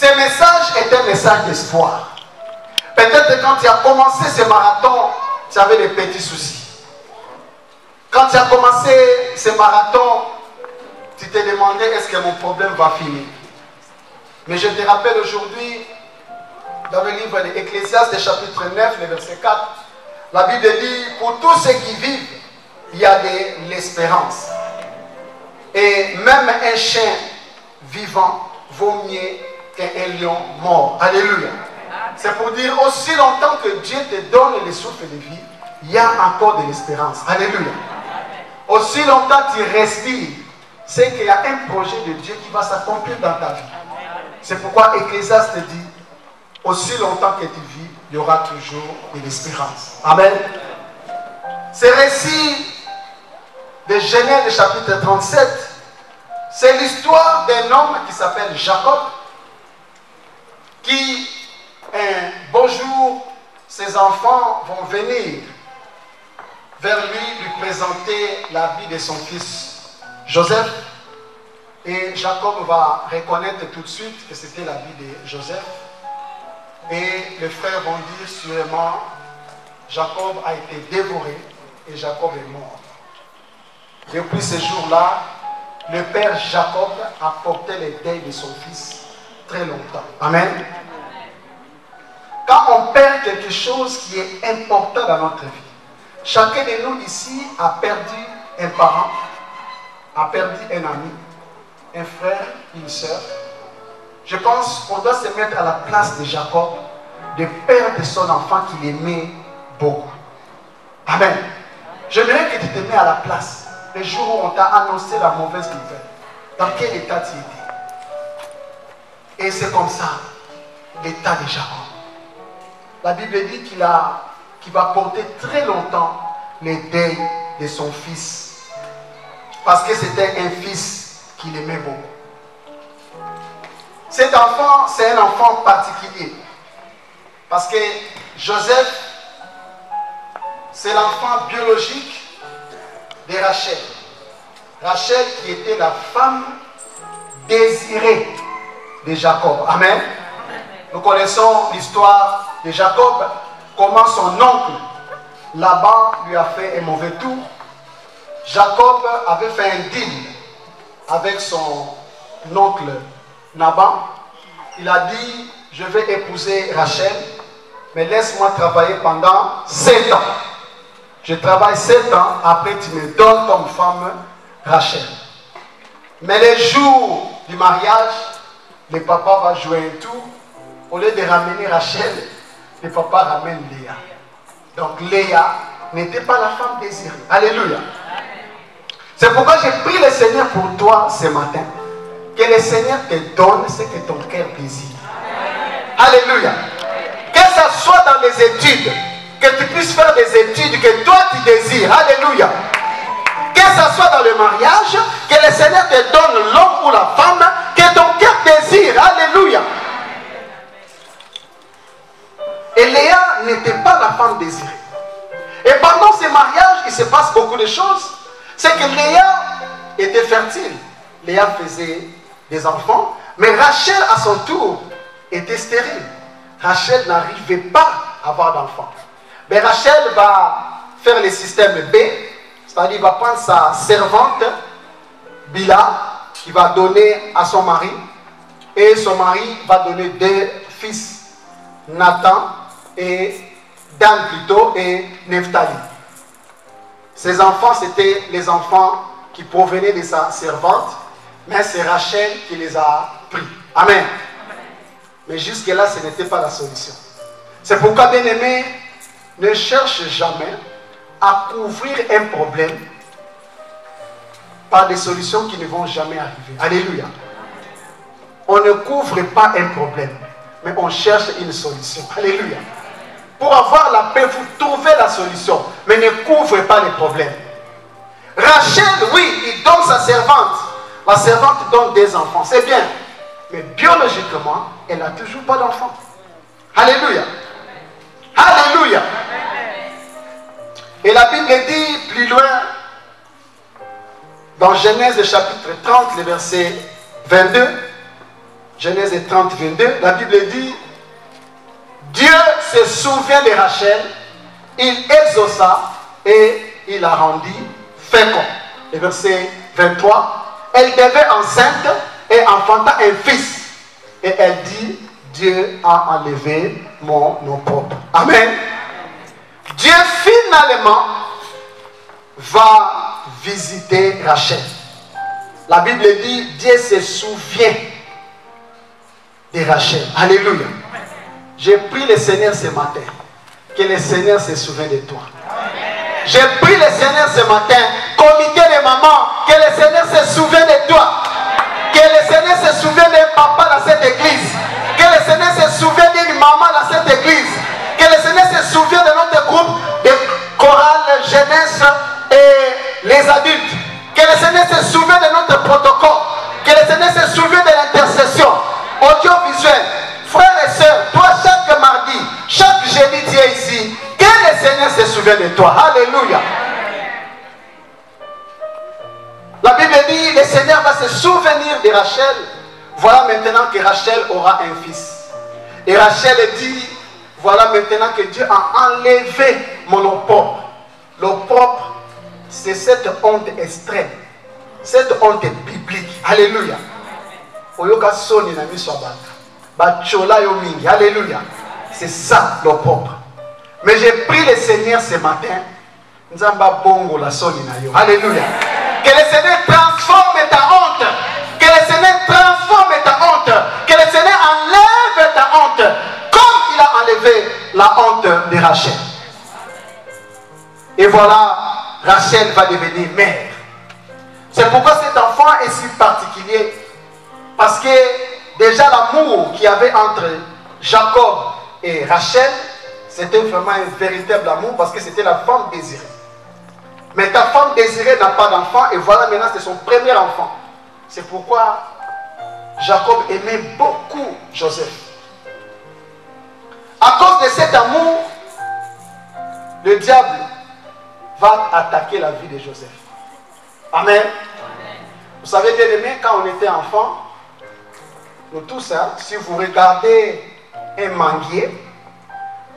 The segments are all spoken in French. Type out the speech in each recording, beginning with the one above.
Ce message est un message d'espoir. Peut-être que quand tu as commencé ce marathon, tu avais des petits soucis. Quand tu as commencé ce marathon, tu te demandais est-ce que mon problème va finir. Mais je te rappelle aujourd'hui, dans le livre de l'Ecclésiaste, chapitre 9, le verset 4, la Bible dit, pour tous ceux qui vivent, il y a de l'espérance. Et même un chien vivant vaut mieux qu'un lion mort. Alléluia. C'est pour dire, aussi longtemps que Dieu te donne le souffle de vie, il y a encore de l'espérance. Alléluia. Aussi longtemps tu respires, c'est qu'il y a un projet de Dieu qui va s'accomplir dans ta vie. C'est pourquoi Ecclésiaste dit, aussi longtemps que tu vis, il y aura toujours de l'espérance. Amen. Ce récit de Genèse chapitre 37, c'est l'histoire d'un homme qui s'appelle Jacob, qui, un beau jour, ses enfants vont venir vers lui présenter la vie de son fils Joseph. Et Jacob va reconnaître tout de suite que c'était la vie de Joseph. Et les frères vont dire sûrement, Jacob a été dévoré et Jacob est mort. Depuis ce jour-là, le père Jacob a porté le deuil de son fils très longtemps. Amen. Quand on perd quelque chose qui est important dans notre vie, chacun de nous ici a perdu un parent, a perdu un ami, un frère, une soeur. Je pense qu'on doit se mettre à la place de Jacob, de perdre son enfant qu'il aimait beaucoup. Amen. J'aimerais que tu te mets à la place le jour où on t'a annoncé la mauvaise nouvelle. Dans quel état tu étais? Et c'est comme ça, l'état de Jacob. La Bible dit qu'il va porter très longtemps le deuil de son fils. Parce que c'était un fils qu'il aimait beaucoup. Cet enfant, c'est un enfant particulier. Parce que Joseph, c'est l'enfant biologique de Rachel. Rachel qui était la femme désirée de Jacob. Amen. Nous connaissons l'histoire de Jacob, comment son oncle Laban lui a fait un mauvais tour. Jacob avait fait un deal avec son oncle Laban. Il a dit, je vais épouser Rachel, mais laisse-moi travailler pendant 7 ans. Je travaille 7 ans, après tu me donnes comme femme Rachel. Mais le jour du mariage, le papa va jouer un tour. Au lieu de ramener Rachel, le papa ramène Léa. Donc Léa n'était pas la femme désirée. Alléluia. C'est pourquoi j'ai prié le Seigneur pour toi ce matin. Que le Seigneur te donne ce que ton cœur désire. Alléluia. Que ce soit dans les études, que tu puisses faire des études que toi tu désires. Alléluia. Que ce soit dans le mariage, que le Seigneur te donne l'homme ou la femme que ton cœur désire. Alléluia. Et Léa n'était pas la femme désirée. Et pendant ce mariage, il se passe beaucoup de choses. C'est que Léa était fertile. Léa faisait des enfants. Mais Rachel, à son tour, était stérile. Rachel n'arrivait pas à avoir d'enfants. Mais Rachel va faire le système B. C'est-à-dire, il va prendre sa servante, Bila, qui va donner à son mari. Et son mari va donner 2 fils, Nathan et Dan plutôt, et Nephtali. Ces enfants, c'était les enfants qui provenaient de sa servante, mais c'est Rachel qui les a pris. Amen. Mais jusque-là, ce n'était pas la solution. C'est pourquoi, bien-aimé, ne cherche jamais à couvrir un problème par des solutions qui ne vont jamais arriver. Alléluia. On ne couvre pas un problème, mais on cherche une solution. Alléluia. Pour avoir la paix, vous trouvez la solution, mais ne couvrez pas les problèmes. Rachel, oui, il donne sa servante. La servante donne des enfants, c'est bien. Mais biologiquement, elle n'a toujours pas d'enfants. Alléluia. Alléluia. Et la Bible dit plus loin, dans Genèse chapitre 30, le verset 22, Genèse 30, 22, la Bible dit, Dieu se souvient de Rachel, il exauça et il la rendit fécond. Et verset 23, elle devait enceinte et enfanta un fils. Et elle dit, Dieu a enlevé mon nom propre. Amen. Dieu finalement va visiter Rachel. La Bible dit, Dieu se souvient de Rachel. Alléluia. J'ai pris le Seigneur ce matin. Que le Seigneur se souvienne de toi. J'ai pris le Seigneur ce matin. Comité de mamans. Que le Seigneur se souvienne de toi. Que le Seigneur se souvienne de papa dans cette église. Que le Seigneur se souvienne d'une maman dans cette église. Que le Seigneur se souvienne de notre groupe de chorale, jeunesse et les adultes. Que le Seigneur se souvienne de notre protocole. Que le Seigneur se souvienne de l'intercession audiovisuelle. Frères et sœurs, toi chaque mardi, chaque jeudi tu es ici. Que le Seigneur se souvienne de toi. Alléluia. La Bible dit, le Seigneur va se souvenir de Rachel. Voilà maintenant que Rachel aura un fils. Et Rachel dit, voilà maintenant que Dieu a enlevé mon opprobre. L'opprobre, c'est cette honte extrême. Cette honte biblique. Alléluia. Alléluia. C'est ça l'opprobre. Mais j'ai pris le Seigneur ce matin. Alléluia. Que le Seigneur transforme ta honte. Que le Seigneur transforme ta honte. Que le Seigneur enlève ta honte. Comme il a enlevé la honte de Rachel. Et voilà, Rachel va devenir mère. C'est pourquoi cet enfant est si particulier. Parce que déjà l'amour qu'il y avait entre Jacob et Rachel, c'était vraiment un véritable amour parce que c'était la femme désirée. Mais ta femme désirée n'a pas d'enfant et voilà maintenant c'est son premier enfant. C'est pourquoi Jacob aimait beaucoup Joseph. À cause de cet amour, le diable va attaquer la vie de Joseph. Amen. Vous savez bien aimé, quand on était enfant, nous tous, hein, si vous regardez un manguier,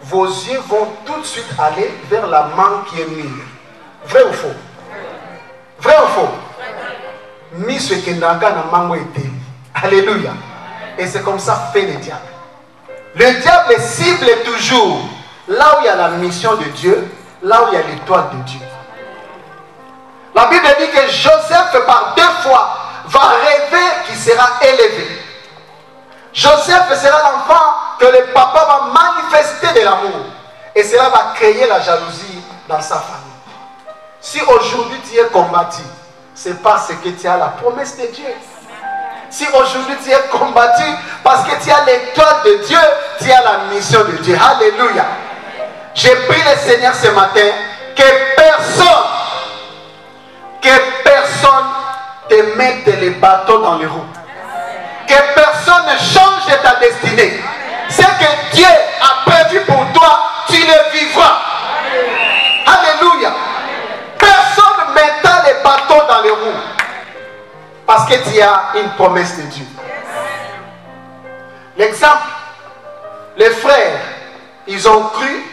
vos yeux vont tout de suite aller vers la mangue qui est mûre. Vrai ou faux? Vrai ou faux? Alléluia. Et c'est comme ça fait le diable. Le diable cible toujours là où il y a la mission de Dieu, là où il y a l'étoile de Dieu. La Bible dit que Joseph par 2 fois va rêver qu'il sera élevé. Joseph sera l'enfant que le papa va manifester de l'amour. Et cela va créer la jalousie dans sa famille. Si aujourd'hui tu es combattu, c'est parce que tu as la promesse de Dieu. Si aujourd'hui tu es combattu, parce que tu as l'étoile de Dieu, tu as la mission de Dieu. Alléluia. J'ai pris le Seigneur ce matin que personne te mette les bateaux dans les roues. Que personne ne change ta destinée. Ce que Dieu a prévu pour toi, tu le vivras. Alléluia. Personne ne mettra les bateaux dans les roues. Parce que tu as une promesse de Dieu. L'exemple, les frères, ils ont cru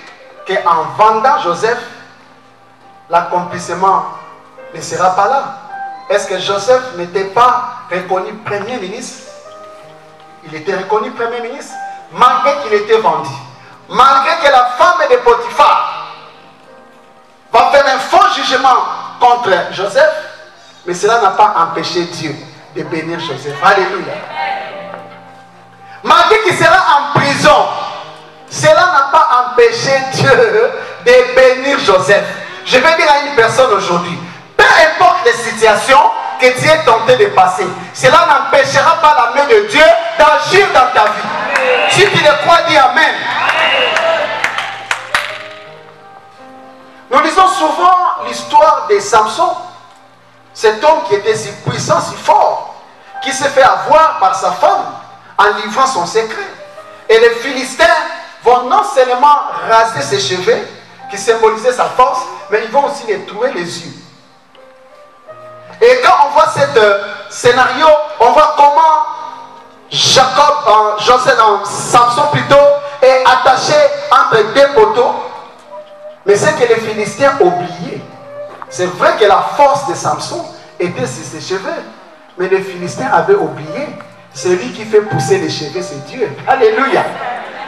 qu'en vendant Joseph, l'accomplissement ne sera pas là. Est-ce que Joseph n'était pas reconnu Premier ministre? Il était reconnu Premier ministre, malgré qu'il était vendu. Malgré que la femme de Potiphar va faire un faux jugement contre Joseph, mais cela n'a pas empêché Dieu de bénir Joseph. Alléluia. Malgré qu'il sera en prison, cela n'a pas empêché Dieu de bénir Joseph. Je vais dire à une personne aujourd'hui, peu importe les situations que tu es tenté de passer, cela n'empêchera pas la main de Dieu d'agir dans ta vie. Si tu le crois, dis Amen. Nous lisons souvent l'histoire de Samson, cet homme qui était si puissant, si fort, qui s'est fait avoir par sa femme en livrant son secret. Et les Philistins vont non seulement raser ses cheveux, qui symbolisaient sa force, mais ils vont aussi les trouer les yeux. Et quand on voit ce scénario, on voit comment Samson plutôt, est attaché entre deux poteaux. Mais c'est que les Philistins oubliaient. C'est vrai que la force de Samson était sur ses cheveux. Mais les Philistins avaient oublié. Celui qui fait pousser les cheveux, c'est Dieu. Alléluia.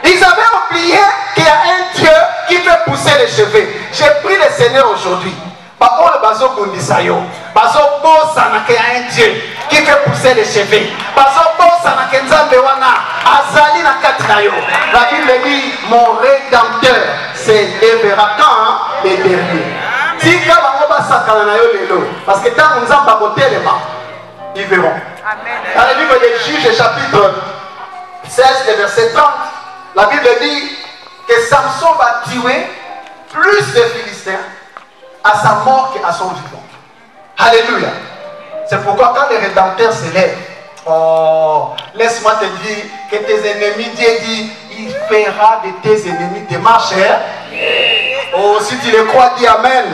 Ils avaient oublié qu'il y a un Dieu qui fait pousser les cheveux. J'ai pris le Seigneur aujourd'hui. Par contre, bazo kundisayo. Bazo bosana qu'il y a un Dieu qui fait pousser les cheveux. Bazo bosana kenzambe wana azali na katinayo. La Bible dit mon rédempteur s'élèvera quand les derniers. Si quand on va s'accanayo lelo, parce que quand on a boté les mains, ils verront. Dans le livre des Juges, chapitre 16, verset 30, la Bible dit que Samson va tuer plus de Philistins à sa mort qu'à son vivant. Alléluia. C'est pourquoi quand le Rédempteur s'élève, oh, laisse-moi te dire que tes ennemis, Dieu dit, il fera de tes ennemis des marcheurs. Oh, si tu le crois, dis Amen.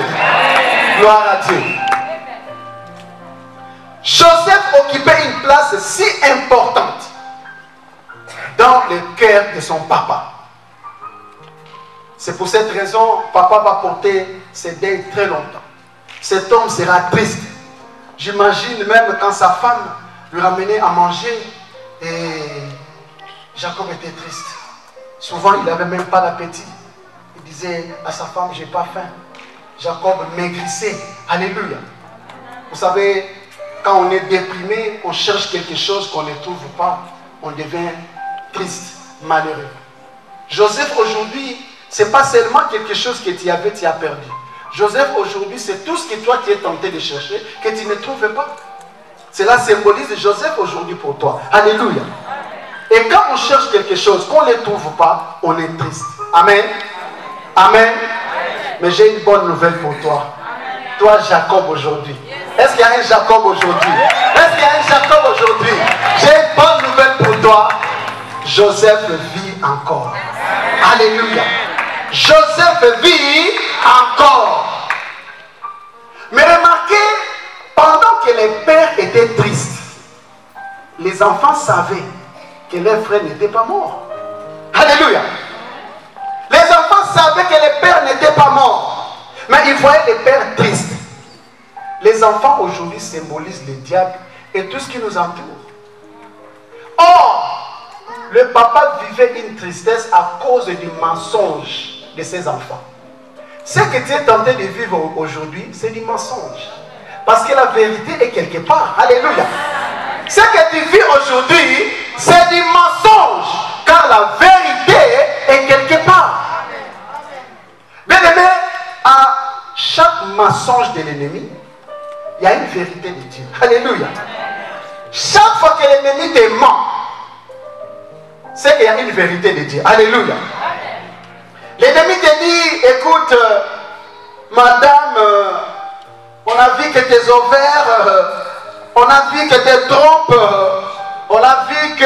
Gloire à Dieu. Joseph occupait une place si importante dans le cœur de son papa. C'est pour cette raison que papa va porter ses deuils très longtemps. Cet homme sera triste. J'imagine même quand sa femme lui ramenait à manger et Jacob était triste. Souvent il n'avait même pas d'appétit. Il disait à sa femme, j'ai pas faim. Jacob maigrissait. Alléluia. Vous savez, quand on est déprimé, on cherche quelque chose qu'on ne trouve pas, on devient triste, malheureux. Joseph aujourd'hui, ce n'est pas seulement quelque chose que tu avais, tu as perdu. Joseph aujourd'hui, c'est tout ce que toi tu es tenté de chercher, que tu ne trouves pas. Cela symbolise Joseph aujourd'hui pour toi. Alléluia. Et quand on cherche quelque chose, qu'on ne le trouve pas, on est triste. Amen. Amen. Mais j'ai une bonne nouvelle pour toi. Toi, Jacob aujourd'hui. Est-ce qu'il y a un Jacob aujourd'hui? Est-ce qu'il y a un Jacob aujourd'hui? J'ai une bonne nouvelle pour toi. Joseph vit encore. Alléluia. Joseph vit encore. Mais remarquez, pendant que les pères étaient tristes, les enfants savaient que leurs frères n'étaient pas morts. Alléluia. Les enfants savaient que les pères n'étaient pas morts. Mais ils voyaient les pères tristes. Les enfants aujourd'hui symbolisent le diable et tout ce qui nous entoure. Or, le papa vivait une tristesse à cause du mensonge de ses enfants. Ce que tu es tenté de vivre aujourd'hui, c'est du mensonge. Parce que la vérité est quelque part. Alléluia. Ce que tu vis aujourd'hui, c'est du mensonge. Car la vérité est quelque part. Bien aimé, à chaque mensonge de l'ennemi, il y a une vérité de Dieu. Alléluia. Chaque fois que l'ennemi te ment, c'est qu'il y a une vérité de Dieu. Alléluia. L'ennemi te dit, écoute, madame, on a vu que tes ovaires, on a vu que tes trompes, on a vu que,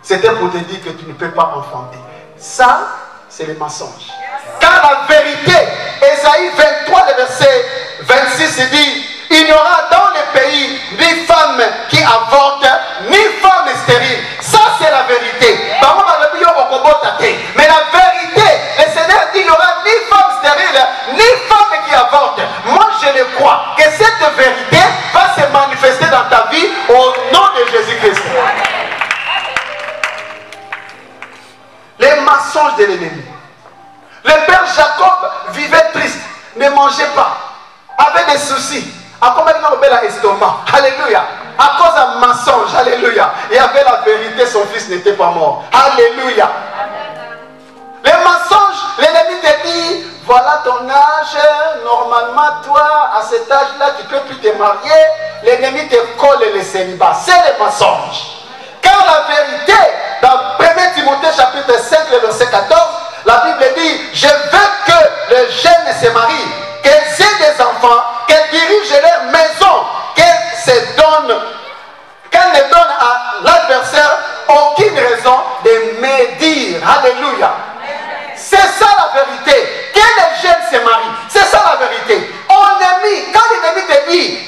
c'était pour te dire que tu ne peux pas enfanter. Ça, c'est le mensonge. Car la vérité, Ésaïe 23, le verset 26, il dit, il n'y aura dans le pays ni femme qui avorte, ni femme stérile. Ça, c'est la vérité. Mais la vérité, le Seigneur dit, il n'y aura ni femme stérile, ni femme qui avorte. Moi, je le crois que cette vérité va se manifester dans ta vie au nom de Jésus-Christ. Les mensonges de l'ennemi. Le père Jacob vivait triste, ne mangeait pas, avait des soucis. À combien de l'estomac? Alléluia. À cause d'un mensonge, alléluia. Il y avait la vérité, son fils n'était pas mort. Alléluia. Les mensonges, l'ennemi te dit, voilà ton âge, normalement toi, à cet âge-là, tu ne peux plus te marier. L'ennemi te colle le célibat. C'est le mensonge. Car la vérité, dans 1 Timothée chapitre 5, verset 14, la Bible dit, je veux que les jeunes se marient, qu'elles aient des enfants, qu'elles dirigent leur maison, qu'elles ne donnent à l'adversaire aucune raison de médire. Alléluia. C'est ça la vérité. Que les jeunes se marient. C'est ça la vérité. Quand l'ennemi te dit,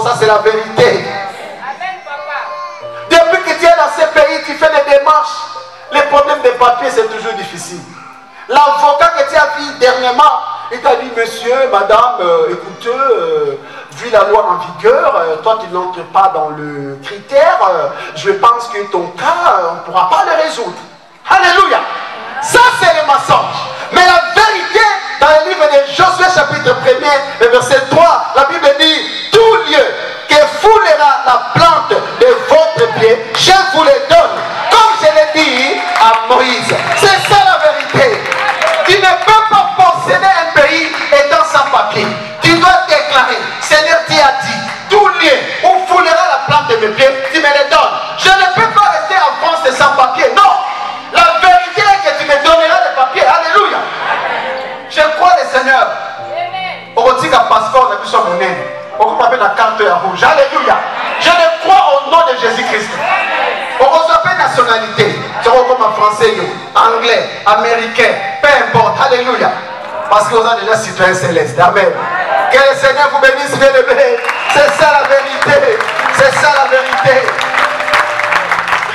ça c'est la vérité. Amen, papa. Depuis que tu es dans ce pays, tu fais des démarches. Les problèmes de papier, c'est toujours difficile. L'avocat que tu as vu dernièrement, il t'a dit, monsieur, madame, écoutez, vu la loi en vigueur, toi qui n'entres pas dans le critère, je pense que ton cas, on ne pourra pas le résoudre. Alléluia. Ça, c'est le mensonge. Mais la vérité, dans le livre de Josué, chapitre 1er, le verset 3, la Bible dit, tout lieu que foulera la plante de votre pied, je vous le donne. Comme je l'ai dit à Moïse. C'est ça la vérité. Tu ne peux pas posséder un pays étant sans papier. Tu dois déclarer, Seigneur, tu as dit, tout lieu où foulera la plante de mes pieds, tu me le donnes. Je ne peux pas rester en France sans papier. Non. La vérité est que tu me donneras les papiers. Alléluia. Je crois le Seigneur. On retire un passeport de plus mon nez. On peut la carte rouge. Alléluia. Je le crois au nom de Jésus-Christ. On reçoit pas nationalité. Tu comme en français, anglais, américain, peu importe. Alléluia. Parce que vous êtes déjà citoyens célestes. Amen. Que le Seigneur vous bénisse, bien aimé. C'est ça la vérité. C'est ça la vérité.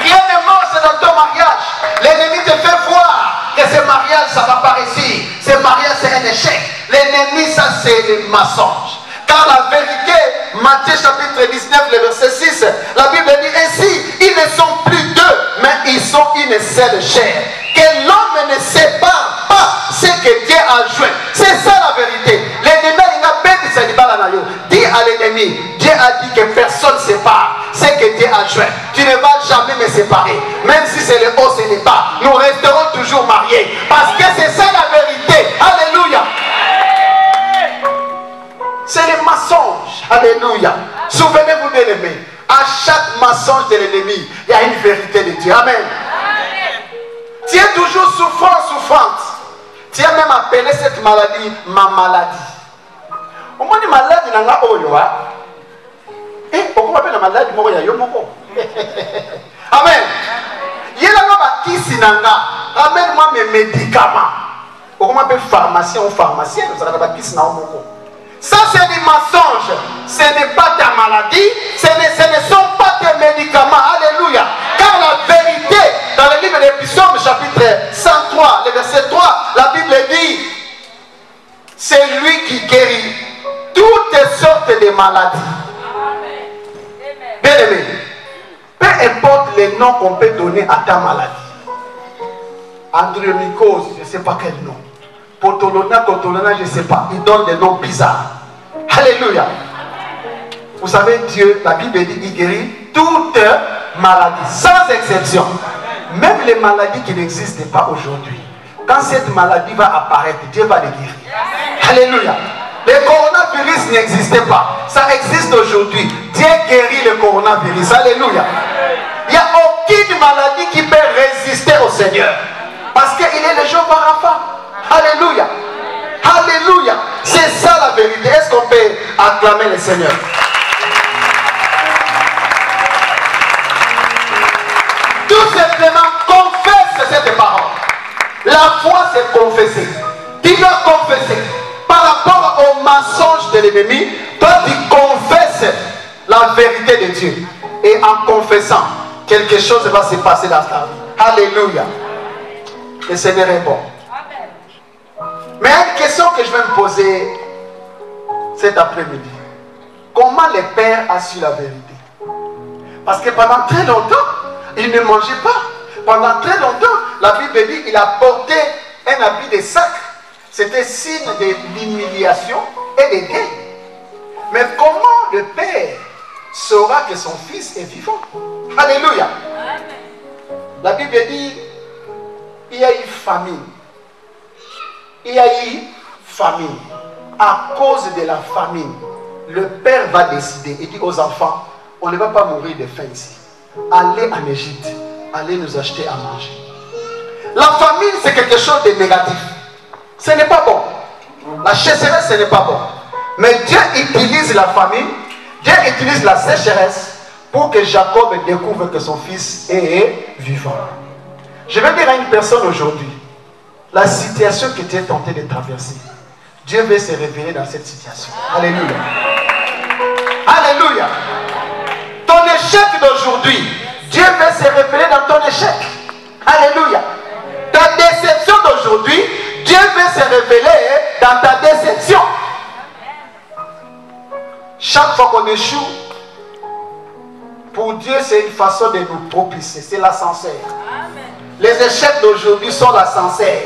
Rien ne marche dans ton mariage. L'ennemi te fait voir que ce mariage, ça ne va pas réussir. Ce mariage, c'est un échec. L'ennemi, ça, c'est le mensonge. Car la vérité, Matthieu chapitre 19, le verset 6, la Bible dit ainsi, ils ne sont plus deux, mais ils sont une seule chair. Que l'homme ne sépare pas ce que Dieu a joint. C'est ça la vérité. L'ennemi, il n'a pas dit ça. Dis à l'ennemi, Dieu a dit que personne ne sépare ce que Dieu a joint. Tu ne vas jamais me séparer. Même si c'est le haut, c'est le bas. Nous resterons toujours mariés. Parce que c'est ça la vérité. Alléluia. C'est le mensonge. Alléluia. Souvenez-vous de l'ennemi. À chaque mensonge de l'ennemi, il y a une vérité de Dieu. Amen. Tu es toujours souffrante. Tu as même appelé cette maladie ma maladie. Au moins, une maladie n'a pas eu. Et pourquoi on appelle la maladie Amen. Il y a qui sinanga. Ramène-moi mes médicaments. Pourquoi on appelle pharmacien ou pharmacien? Ça, c'est du mensonge. Ce n'est pas ta maladie. Ce ne sont pas tes médicaments. Alléluia. Car la vérité, dans le livre des Psaumes, chapitre 103, le verset 3, la Bible dit, c'est lui qui guérit toutes sortes de maladies. Bien aimé, peu importe les noms qu'on peut donner à ta maladie. Andromycose, je ne sais pas quel nom. Potolona, je ne sais pas. Il donne des noms bizarres. Alléluia. Vous savez, Dieu, la Bible dit, il guérit toutes maladies, sans exception. Même les maladies qui n'existent pas aujourd'hui. Quand cette maladie va apparaître, Dieu va les guérir. Alléluia. Le coronavirus n'existait pas. Ça existe aujourd'hui. Dieu guérit le coronavirus. Alléluia. Il n'y a aucune maladie qui peut résister au Seigneur. Parce qu'il est le Jéhovah Rapha. Alléluia. Alléluia. C'est ça la vérité. Est-ce qu'on peut acclamer le Seigneur? Tout simplement confesse cette parole. La foi c'est confesser. Tu dois confesser. Par rapport au mensonge de l'ennemi, toi tu confesses la vérité de Dieu. Et en confessant, quelque chose va se passer dans ta vie. Alléluia. Le Seigneur est bon. Mais il y a une question que je vais me poser cet après-midi. Comment le Père a su la vérité? Parce que pendant très longtemps, il ne mangeait pas. Pendant très longtemps, la Bible dit qu'il a porté un habit de sac. C'était signe de l'humiliation et de deuil. Mais comment le Père saura que son Fils est vivant? Alléluia. La Bible dit, il y a eu famine. Il y a eu famine. À cause de la famine, le Père va décider. Il dit aux enfants, on ne va pas mourir de faim ici. Allez en Égypte. Allez nous acheter à manger. La famine, c'est quelque chose de négatif. Ce n'est pas bon. La sécheresse, ce n'est pas bon. Mais Dieu utilise la famine, Dieu utilise la sécheresse pour que Jacob découvre que son fils est vivant. Je vais dire à une personne aujourd'hui, la situation que tu es tenté de traverser, Dieu veut se révéler dans cette situation. Alléluia. Alléluia. se révéler dans ton échec. Alléluia. Ta déception d'aujourd'hui, Dieu veut se révéler dans ta déception. Chaque fois qu'on échoue, pour Dieu, c'est une façon de nous propulser. C'est l'ascenseur. Les échecs d'aujourd'hui sont l'ascenseur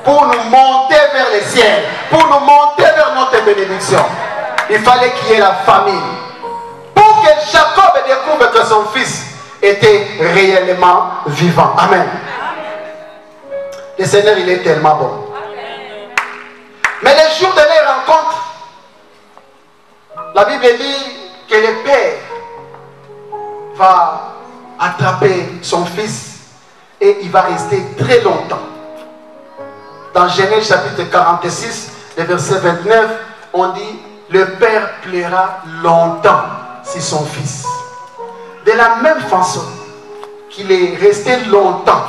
pour nous monter vers les ciels, pour nous monter vers notre bénédiction. Il fallait qu'il y ait la famille. Pour que Jacob découvre que son fils était réellement vivant. Amen. Le Seigneur, il est tellement bon. Mais les jours de les rencontres, la Bible dit que le père va attraper son fils et il va rester très longtemps. Dans Genèse chapitre 46, le verset 29, on dit le père pleura longtemps sur son fils. De la même façon qu'il est resté longtemps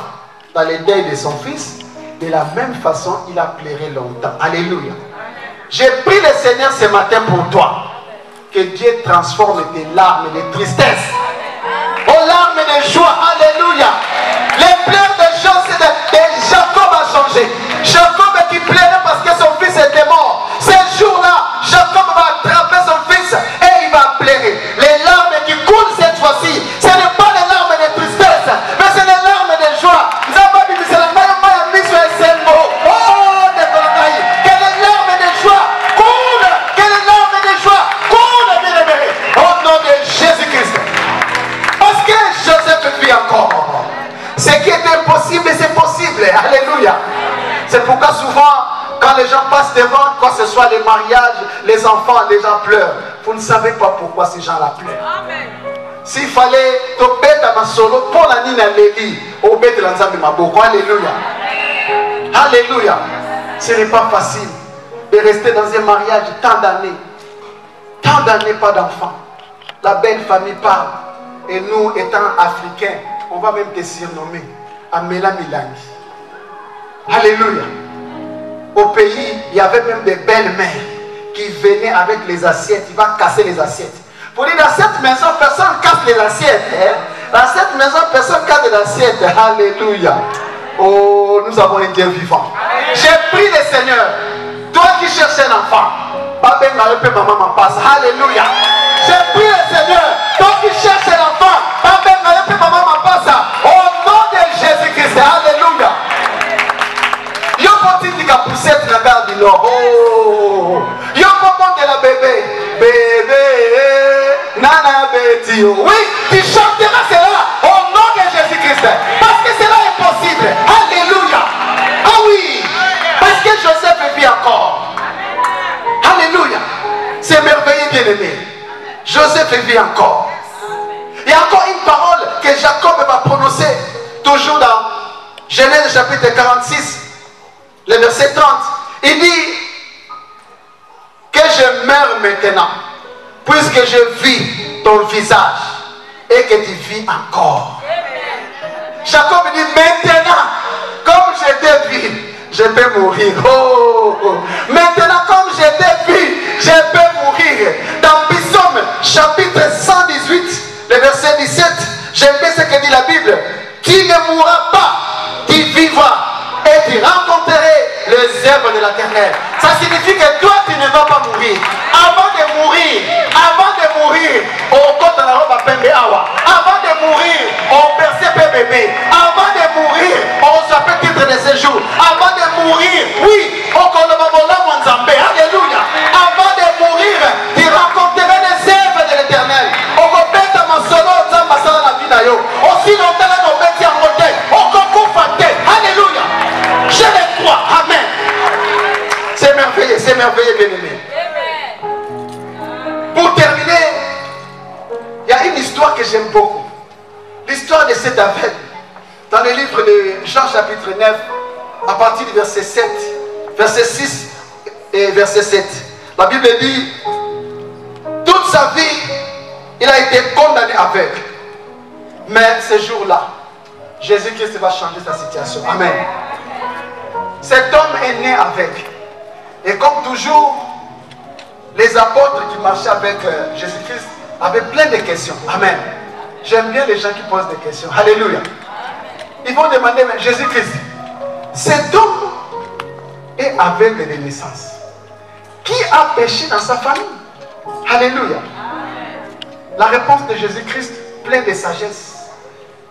dans le deuil de son fils, de la même façon il a pleuré longtemps. Alléluia. J'ai prié le Seigneur ce matin pour toi, que Dieu transforme tes larmes de tristesse aux larmes de joie. Alléluia. Les pleurs de joie, c'est de Jacob a changé. Jacob qui pleurait parce que son fils était mort. Ces jours-là, Jacob va attraper son fils et il va pleurer. Les larmes qui coulent cette fois-ci, ce n'est pas les larmes de tristesse, mais c'est les larmes de joie. Que les larmes de joie coulent, que les larmes de joie coulent, bien-aimés, au nom de Jésus-Christ. Parce que Joseph vit encore. Ce qui est impossible, c'est possible. Alléluia. C'est pourquoi souvent, quand les gens passent devant, quand ce soit les mariages, les enfants, les gens pleurent. Vous ne savez pas pourquoi ces gens-là pleurent. S'il fallait te mettre ma solo pour la nina Léli, au bête de l'ensemble ma boko. Alléluia. Alléluia. Ce n'est pas facile de rester dans un mariage tant d'années. Tant d'années, pas d'enfants. La belle famille parle. Et nous, étant africains, on va même te surnommer Amela Milani. Alléluia. Au pays, il y avait même des belles-mères qui venaient avec les assiettes. Il va casser les assiettes. Pour dire, dans cette maison, personne ne casse les assiettes. Hein? Dans cette maison, personne ne casse les assiettes. Alléluia. Oh, nous avons un Dieu vivant. J'ai pris le Seigneur. Toi qui cherches un enfant, maman passe. Alléluia. J'ai pris le Seigneur. Toi qui cherches un enfant, maman passe. Au nom de Jésus-Christ. Alléluia. Yo continue à pousser la garde du Nord. Oh. Yo comment de la bébé. Bébé. Nana Betty. Oui, tu chanteras cela au nom de Jésus-Christ. Parce que cela est possible. Alléluia. Ah oui. Parce que Joseph vit encore. Alléluia. C'est merveilleux, bien-aimé. Joseph vit encore. Il y a encore une parole que Jacob va prononcer. Toujours dans Genèse chapitre 46. Le verset 30. Il dit que je meurs maintenant. Puisque je vis ton visage. Et que tu vis encore. Jacob dit maintenant. Comme je te vis, je peux mourir. Oh, oh. Maintenant comme je te vis, je peux mourir. Dans Psaume chapitre 118, le verset 17, j'aime bien ce que dit la Bible. Tu ne mourras pas, tu vivras et tu rencontreras les œuvres de l'Éternel. Ça signifie que toi tu ne vas pas mourir. Avant de mourir, au côté de la robe à Pembe Awa. Avant de mourir, on perçait bébé. Avant de mourir, on s'appelle titre de séjour. Avant de mourir, oui, on Kolobabola Mwanzambe. Alléluia. Avant de mourir, tu rencontreras les œuvres de l'Éternel. On complète ma solo, Zambasala la vie d'ailleurs. Aussi longtemps que nos bêtes en côté, on comprend. Alléluia. Je le crois. Amen. C'est merveilleux, bien-aimé. Pour terminer, il y a une histoire que j'aime beaucoup. L'histoire de cet aveugle. Dans le livre de Jean chapitre 9, à partir du verset 7, verset 6 et verset 7. La Bible dit, toute sa vie, il a été condamné aveugle. Mais ce jour-là, Jésus-Christ va changer sa situation. Amen. Cet homme est né aveugle. Et comme toujours, les apôtres qui marchaient avec Jésus-Christ avaient plein de questions. Amen. J'aime bien les gens qui posent des questions. Alléluia. Ils vont demander, mais Jésus-Christ, cet homme est aveugle de naissance. Qui a péché dans sa famille? Alléluia. La réponse de Jésus-Christ, pleine de sagesse,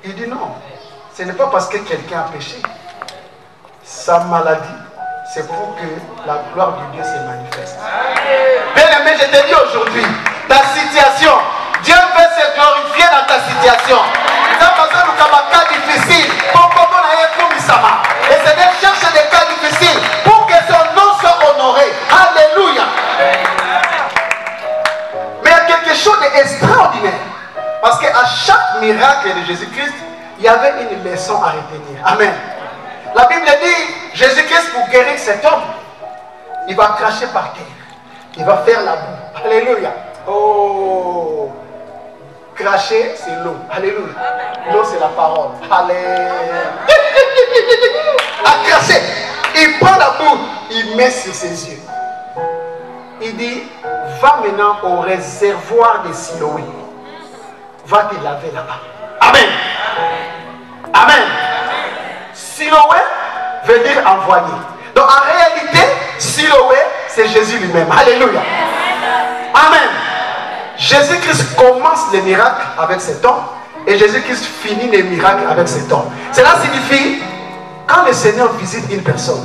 il dit non. Ce n'est pas parce que quelqu'un a péché. Sa maladie, c'est pour que la gloire de Dieu se manifeste. Bien aimé, je te dis aujourd'hui, ta situation, Dieu veut se glorifier dans ta situation. Tu as besoin de cas difficiles pour et Seigneur cherche des cas difficiles pour que son nom soit honoré. Alléluia. Mais il y a quelque chose d'extraordinaire. Parce qu'à chaque miracle de Jésus-Christ, il y avait une leçon à retenir. Amen. La Bible dit, Jésus-Christ pour guérir cet homme, il va cracher par terre. Il va faire la boue. Alléluia. Oh. Cracher, c'est l'eau. Alléluia. L'eau, c'est la parole. Alléluia. À cracher. Il prend la boue, il met sur ses yeux. Il dit, va maintenant au réservoir de Siloé. Va te laver là-bas. Amen. Amen. Siloé veut dire envoyé. Donc en réalité, Siloé, c'est Jésus lui-même. Alléluia. Amen. Jésus-Christ commence les miracles avec cet homme et Jésus-Christ finit les miracles avec cet homme. Cela signifie, quand le Seigneur visite une personne,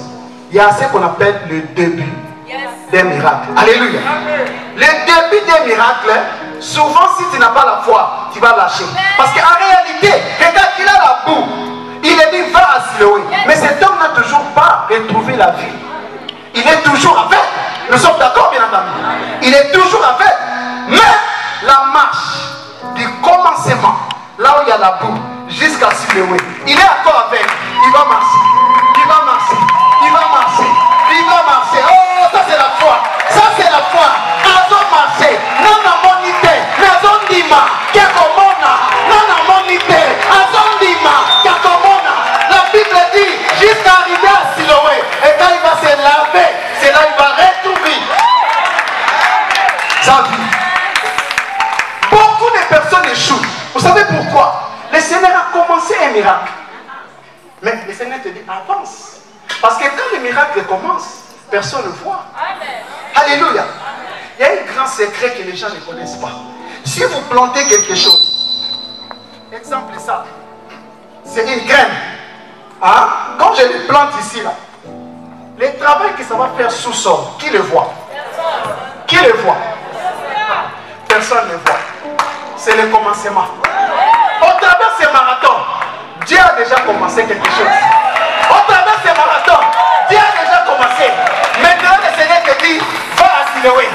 il y a ce qu'on appelle le début des miracles. Alléluia. Le début des miracles, souvent si tu n'as pas la foi, tu vas lâcher. Parce qu'en réalité, regarde, il a la boue. Il est dit, va à Siloé. Mais cet homme n'a toujours pas retrouvé la vie. Il est toujours avec. Nous sommes d'accord, bien entendu. Il est toujours avec. Mais la marche du commencement, là où il y a la boue, jusqu'à Siloé, il est encore avec. Il va marcher. Il va marcher. Il va marcher. Il va marcher. Oh, ça c'est la foi. Ça c'est la foi. Azo marché. Non, non, monité. Azo dima. Kakomona. Non, non, monité. Azo dima. Kakomona. La Bible dit, jusqu'à arriver à Siloé. Et quand il va se laver, c'est là qu'il va retrouver sa vie. Beaucoup de personnes échouent. Vous savez pourquoi? Le Seigneur a commencé un miracle. Mais le Seigneur te dit, avance. Parce que quand le miracle commence, personne ne voit. Amen. Alléluia. Amen. Il y a un grand secret que les gens ne connaissent pas. Si vous plantez quelque chose, exemple ça, c'est une graine. Hein? Quand je le plante ici, là, le travail que ça va faire sous sol, qui le voit? Qui le voit? Personne ne voit. C'est le commencement. Au travers de ces marathons, Dieu a déjà commencé quelque chose. Au travers de ces marathons, Dieu a déjà commencé. Maintenant, le Seigneur te dit, va à Siloé.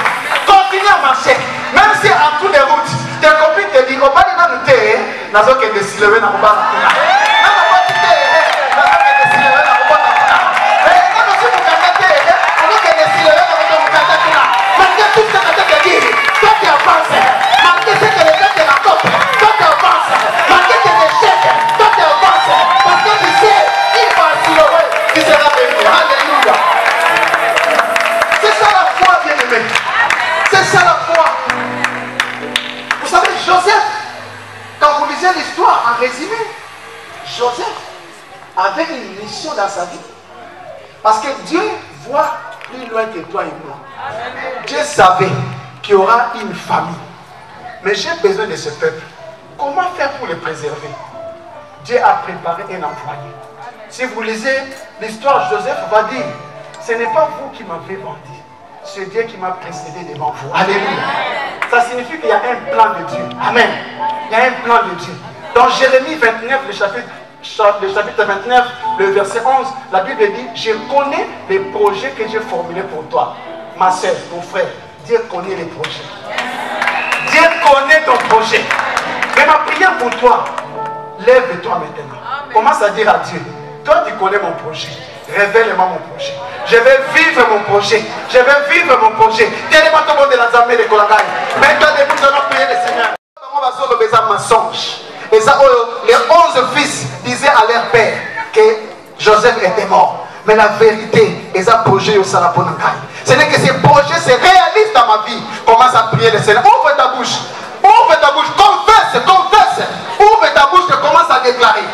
Continue à marcher. Même si en cours de route, tes copines te disent, on va aller dans le terre, dans le cas de Siloé, dans le bas de la l'histoire en résumé, Joseph avait une mission dans sa vie. Parce que Dieu voit plus loin que toi et moi. Dieu savait qu'il y aura une famille. Mais j'ai besoin de ce peuple. Comment faire pour le préserver? Dieu a préparé un employé. Si vous lisez l'histoire, Joseph va dire, ce n'est pas vous qui m'avez vendu. C'est Dieu qui m'a précédé devant vous. Alléluia. Ça signifie qu'il y a un plan de Dieu. Amen. Il y a un plan de Dieu. Dans Jérémie 29, le chapitre 29, le verset 11, la Bible dit, je connais les projets que j'ai formulés pour toi. Ma soeur, mon frère, Dieu connaît les projets. Dieu connaît ton projet. Mais ma prière pour toi, lève-toi maintenant. Commence à dire à Dieu, toi tu connais mon projet. Révèle-moi mon projet. Je vais vivre mon projet. Je vais vivre mon projet. Tellement tout le monde de la Zambie de Kolagaï. Maintenant, nous allons prier le Seigneur. On va sur le mensonge. Et ça, les 11 fils disaient à leur père que Joseph était mort. Mais la vérité, ils ont projet au Salaponangaï. Ce n'est que ces projets se réalisent dans ma vie. Commence à prier le Seigneur. Ouvre ta bouche. Ouvre ta bouche. Confesse, confesse. déclarer.